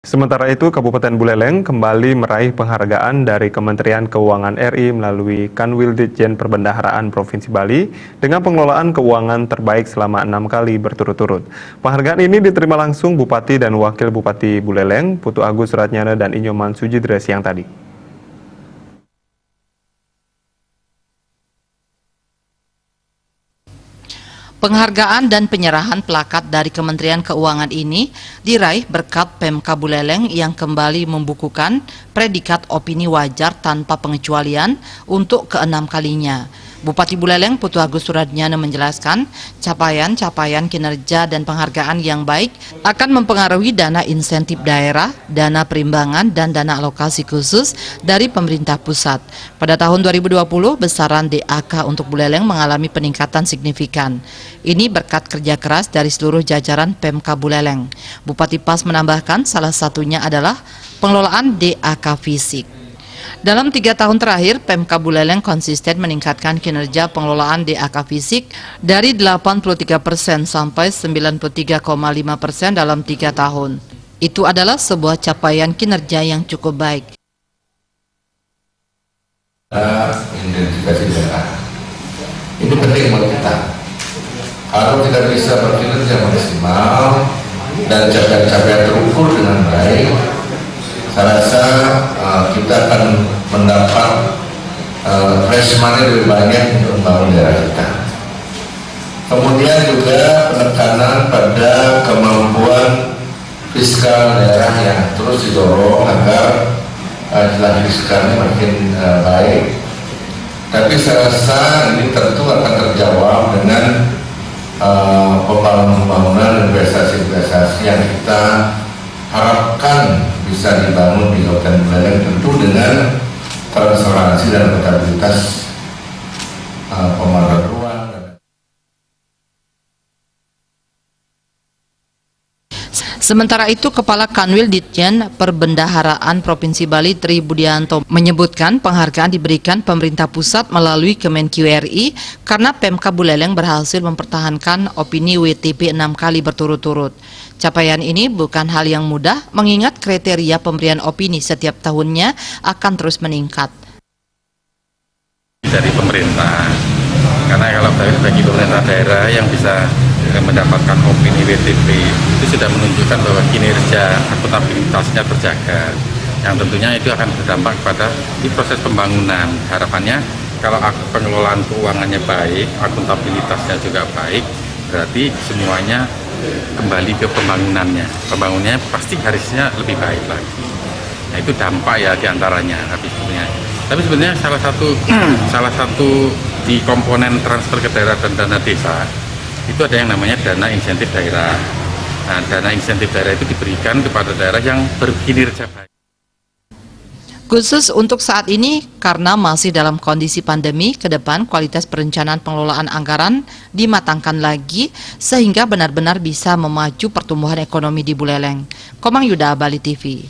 Sementara itu, Kabupaten Buleleng kembali meraih penghargaan dari Kementerian Keuangan RI melalui Kanwil Ditjen Perbendaharaan Provinsi Bali dengan pengelolaan keuangan terbaik selama 6 kali berturut-turut. Penghargaan ini diterima langsung Bupati dan Wakil Bupati Buleleng, Putu Agus Ratnyana dan Inyoman Sujidre siang tadi. Penghargaan dan penyerahan plakat dari Kementerian Keuangan ini diraih berkat Pemka Buleleng yang kembali membukukan predikat opini wajar tanpa pengecualian untuk keenam kalinya. Bupati Buleleng Putu Agus Ratnyana menjelaskan capaian-capaian kinerja dan penghargaan yang baik akan mempengaruhi dana insentif daerah, dana perimbangan, dan dana alokasi khusus dari pemerintah pusat. Pada tahun 2020, besaran DAK untuk Buleleng mengalami peningkatan signifikan. Ini berkat kerja keras dari seluruh jajaran Pemka Buleleng. Bupati Pas menambahkan salah satunya adalah pengelolaan DAK fisik. Dalam 3 tahun terakhir, Pemka Buleleng konsisten meningkatkan kinerja pengelolaan DAK fisik dari 83% sampai 93,5% dalam 3 tahun. Itu adalah sebuah capaian kinerja yang cukup baik. Identifikasi daerah ini penting buat kita. Kalau kita bisa berkinerja maksimal dan capaian-capaian terukur dengan baik, saya rasa kita akan mendapat fresh money lebih banyak untuk membangun daerah kita. Kemudian juga penekanan pada kemampuan fiskal daerah yang terus didorong agar jumlah fiskalnya makin baik. Tapi saya rasa ini tentu akan terjawab dengan pembangunan investasi-investasi yang kita harapkan bisa dibangun di Kabupaten Buleleng, tentu dengan transparansi dan akuntabilitas pemanfaatan ruang. Sementara itu, Kepala Kanwil Ditjen Perbendaharaan Provinsi Bali Tri Budianto menyebutkan penghargaan diberikan pemerintah pusat melalui Kemenq RI karena Pemka Buleleng berhasil mempertahankan opini WTP 6 kali berturut-turut. Capaian ini bukan hal yang mudah mengingat kriteria pemberian opini setiap tahunnya akan terus meningkat. Dari pemerintah, karena kalau bagi pemerintah daerah yang bisa mendapatkan opini WTP itu sudah menunjukkan bahwa kinerja akuntabilitasnya terjaga, yang tentunya itu akan berdampak pada di proses pembangunan. Harapannya kalau pengelolaan keuangannya baik, akuntabilitasnya juga baik, berarti semuanya kembali ke pembangunannya. Pembangunannya pasti harusnya lebih baik lagi. Nah, itu dampak ya diantaranya. Tapi sebenarnya salah satu di komponen transfer ke daerah dan dana desa itu ada yang namanya dana insentif daerah. Nah, dana insentif daerah itu diberikan kepada daerah yang berkinerja baik. Khusus untuk saat ini, karena masih dalam kondisi pandemi, ke depan kualitas perencanaan pengelolaan anggaran dimatangkan lagi sehingga benar-benar bisa memacu pertumbuhan ekonomi di Buleleng. Komang Yuda, Bali TV.